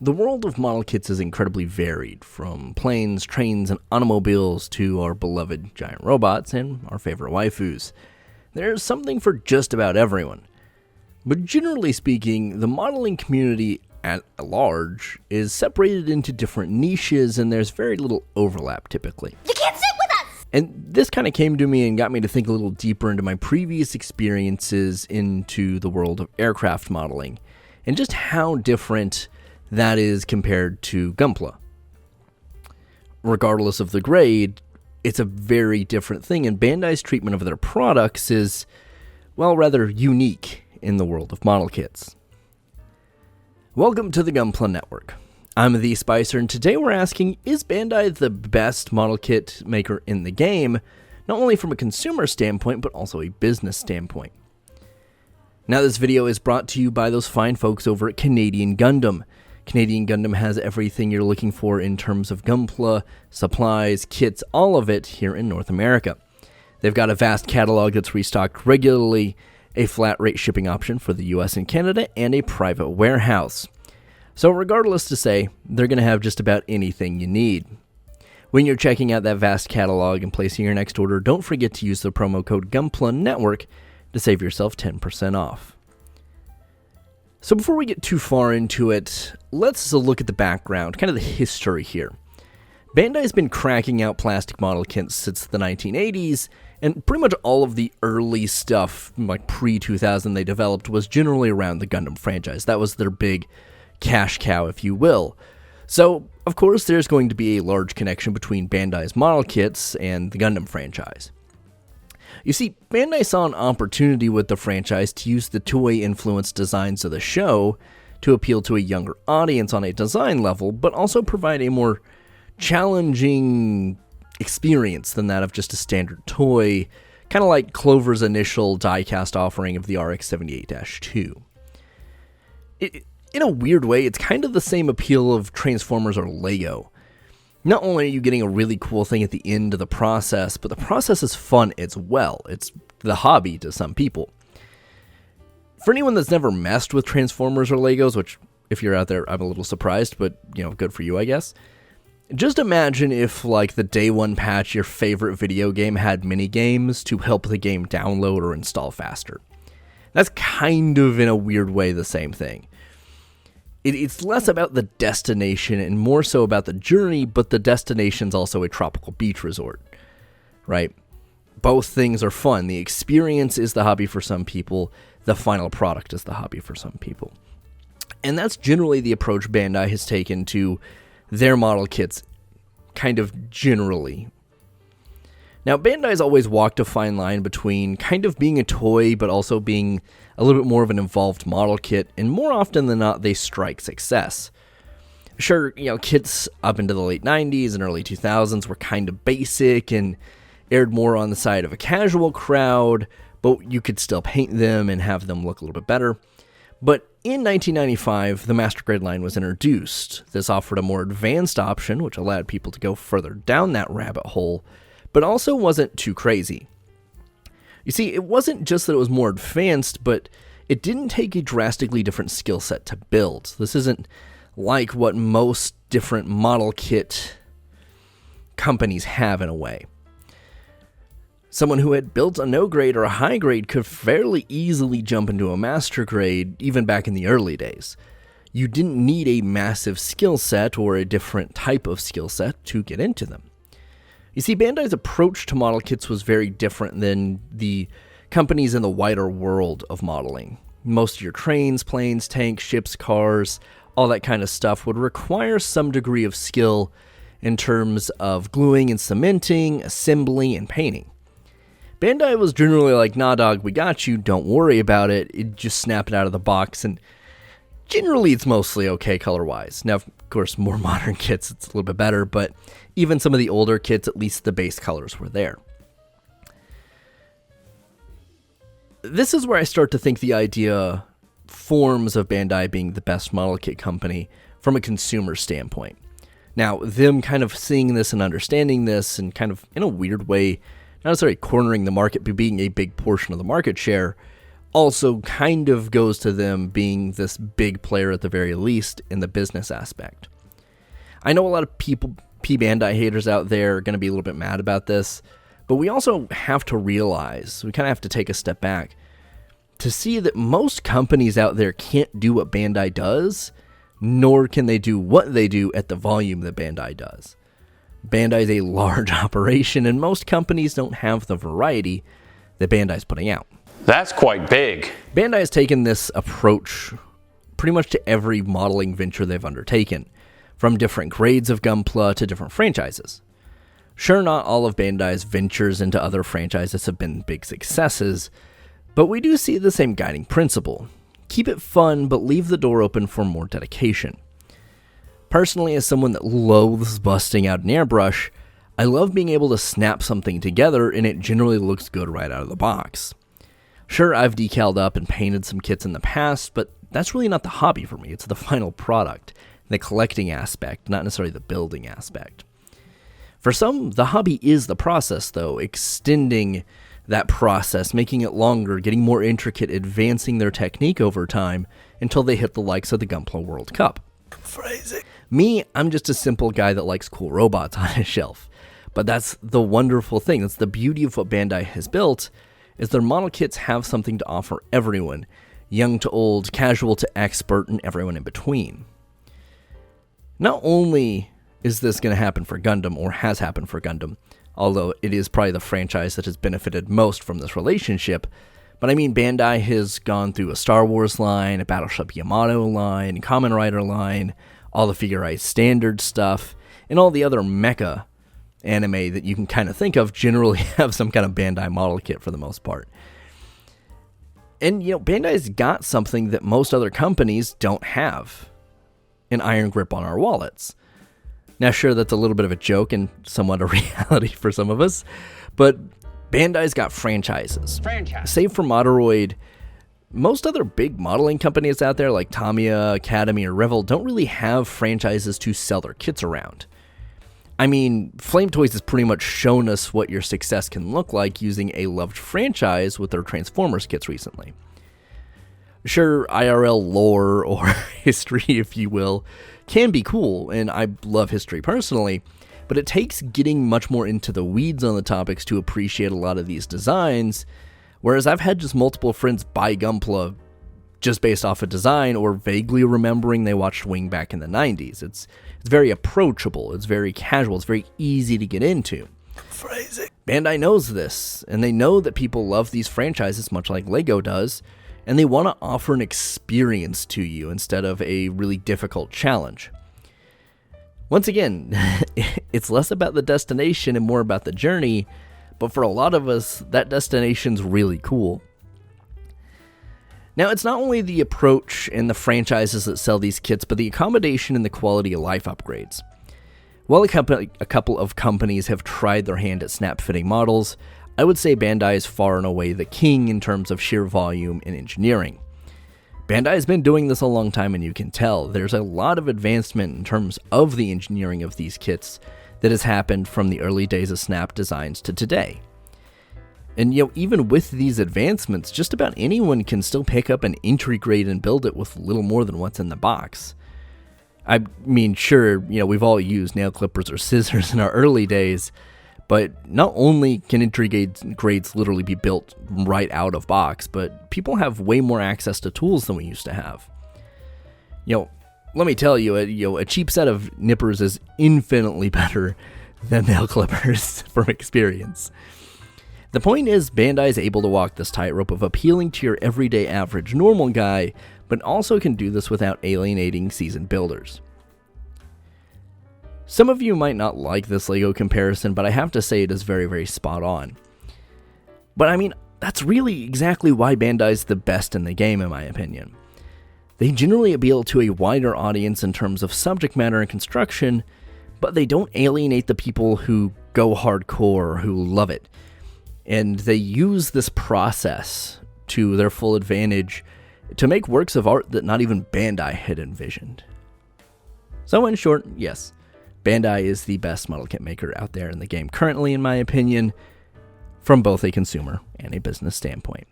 The world of model kits is incredibly varied, from planes, trains, and automobiles to our beloved giant robots and our favorite waifus. There's something for just about everyone. But generally speaking, the modeling community at large is separated into different niches, and there's very little overlap typically. You can't sit with us! And this kind of came to me and got me to think a little deeper into my previous experiences into the world of aircraft modeling, and just how different that is compared to Gunpla. Regardless of the grade, it's a very different thing, and Bandai's treatment of their products is, well, rather unique in the world of model kits. Welcome to the Gunpla Network. I'm the Spicer, and today we're asking, is Bandai the best model kit maker in the game, not only from a consumer standpoint, but also a business standpoint? Now, this video is brought to you by those fine folks over at Canadian Gundam. Canadian Gundam has everything you're looking for in terms of Gunpla, supplies, kits, all of it here in North America. They've got a vast catalog that's restocked regularly, a flat rate shipping option for the US and Canada, and a private warehouse. So regardless to say, they're going to have just about anything you need. When you're checking out that vast catalog and placing your next order, don't forget to use the promo code Gunpla Network to save yourself 10% off. So before we get too far into it, let's look at the background, kind of the history here. Bandai's been cracking out plastic model kits since the 1980s, and pretty much all of the early stuff, like pre-2000 they developed, was generally around the Gundam franchise. That was their big cash cow, if you will. So, of course, there's going to be a large connection between Bandai's model kits and the Gundam franchise. You see, Bandai saw an opportunity with the franchise to use the toy-influenced designs of the show to appeal to a younger audience on a design level, but also provide a more challenging experience than that of just a standard toy, kind of like Clover's initial die-cast offering of the RX-78-2. In a weird way, it's kind of the same appeal of Transformers or Lego. Not only are you getting a really cool thing at the end of the process, but the process is fun as well. It's the hobby to some people. For anyone that's never messed with Transformers or Legos, which if you're out there, I'm a little surprised, but good for you, I guess. Just imagine if, like, the day one patch, your favorite video game had mini games to help the game download or install faster. That's kind of, in a weird way, the same thing. It's less about the destination and more so about the journey, but the destination's also a tropical beach resort, right? Both things are fun. The experience is the hobby for some people. The final product is the hobby for some people. And that's generally the approach Bandai has taken to their model kits, kind of generally. Now, Bandai's always walked a fine line between kind of being a toy, but also being a little bit more of an involved model kit, and more often than not, they strike success. Sure, kits up into the late 90s and early 2000s were kind of basic and aired more on the side of a casual crowd, but you could still paint them and have them look a little bit better. But in 1995, the Master Grade line was introduced. This offered a more advanced option, which allowed people to go further down that rabbit hole, but also wasn't too crazy. You see, it wasn't just that it was more advanced, but it didn't take a drastically different skill set to build. This isn't like what most different model kit companies have in a way. Someone who had built a no grade or a high grade could fairly easily jump into a master grade, even back in the early days. You didn't need a massive skill set or a different type of skill set to get into them. You see, Bandai's approach to model kits was very different than the companies in the wider world of modeling. Most of your trains, planes, tanks, ships, cars, all that kind of stuff would require some degree of skill in terms of gluing and cementing, assembly, and painting. Bandai was generally like, nah dog, we got you, don't worry about it, just snap it out of the box, and generally it's mostly okay color-wise. Now, of course, more modern kits, it's a little bit better, but even some of the older kits, at least the base colors were there. This is where I start to think the idea forms of Bandai being the best model kit company from a consumer standpoint. Now, them kind of seeing this and understanding this and kind of, in a weird way, not necessarily cornering the market, but being a big portion of the market share, also kind of goes to them being this big player at the very least in the business aspect. I know a lot of people, Bandai haters out there, are going to be a little bit mad about this, but we also have to realize, we kind of have to take a step back to see that most companies out there can't do what Bandai does, nor can they do what they do at the volume that Bandai does. Bandai is a large operation, and most companies don't have the variety that Bandai is putting out. That's quite big. Bandai has taken this approach pretty much to every modeling venture they've undertaken, from different grades of Gunpla to different franchises. Sure, not all of Bandai's ventures into other franchises have been big successes, but we do see the same guiding principle. Keep it fun, but leave the door open for more dedication. Personally, as someone that loathes busting out an airbrush, I love being able to snap something together and it generally looks good right out of the box. Sure, I've decaled up and painted some kits in the past, but that's really not the hobby for me. It's the final product, the collecting aspect, not necessarily the building aspect. For some, the hobby is the process, though, extending that process, making it longer, getting more intricate, advancing their technique over time until they hit the likes of the Gunpla World Cup. Phrasing. Me, I'm just a simple guy that likes cool robots on his shelf. But that's the wonderful thing. That's the beauty of what Bandai has built, is their model kits have something to offer everyone, young to old, casual to expert, and everyone in between. Not only is this going to happen for Gundam, or has happened for Gundam, although it is probably the franchise that has benefited most from this relationship, but I mean Bandai has gone through a Star Wars line, a Battleship Yamato line, a Kamen Rider line, all the Figure Eye standard stuff, and all the other mecha anime that you can kind of think of generally have some kind of Bandai model kit for the most part. And, Bandai's got something that most other companies don't have. An iron grip on our wallets. Now, sure, that's a little bit of a joke and somewhat a reality for some of us, but Bandai's got franchises. Save for Moderoid, most other big modeling companies out there like Tamiya, Academy, or Revel don't really have franchises to sell their kits around. I mean, Flame Toys has pretty much shown us what your success can look like using a loved franchise with their Transformers kits recently. Sure, IRL lore, or history, if you will, can be cool, and I love history personally, but it takes getting much more into the weeds on the topics to appreciate a lot of these designs, whereas I've had just multiple friends buy Gunpla just based off a design or vaguely remembering they watched Wing back in the 90s. It's very approachable, it's very casual, it's very easy to get into. Phrasing. Bandai knows this, and they know that people love these franchises much like Lego does, and they want to offer an experience to you instead of a really difficult challenge. Once again, it's less about the destination and more about the journey, but for a lot of us, that destination's really cool. Now, it's not only the approach and the franchises that sell these kits, but the accommodation and the quality of life upgrades. While a couple of companies have tried their hand at snap-fitting models, I would say Bandai is far and away the king in terms of sheer volume and engineering. Bandai has been doing this a long time, and you can tell there's a lot of advancement in terms of the engineering of these kits that has happened from the early days of Snap designs to today. And even with these advancements, just about anyone can still pick up an entry grade and build it with little more than what's in the box. I mean, sure, we've all used nail clippers or scissors in our early days, but not only can entry grades literally be built right out of box, but people have way more access to tools than we used to have. Let me tell you, a cheap set of nippers is infinitely better than nail clippers from experience. The point is, Bandai is able to walk this tightrope of appealing to your everyday average normal guy, but also can do this without alienating seasoned builders. Some of you might not like this Lego comparison, but I have to say it is very, very spot on. But I mean, that's really exactly why Bandai is the best in the game, in my opinion. They generally appeal to a wider audience in terms of subject matter and construction, but they don't alienate the people who go hardcore or who love it. And they use this process to their full advantage to make works of art that not even Bandai had envisioned. So in short, yes, Bandai is the best model kit maker out there in the game currently, in my opinion, from both a consumer and a business standpoint.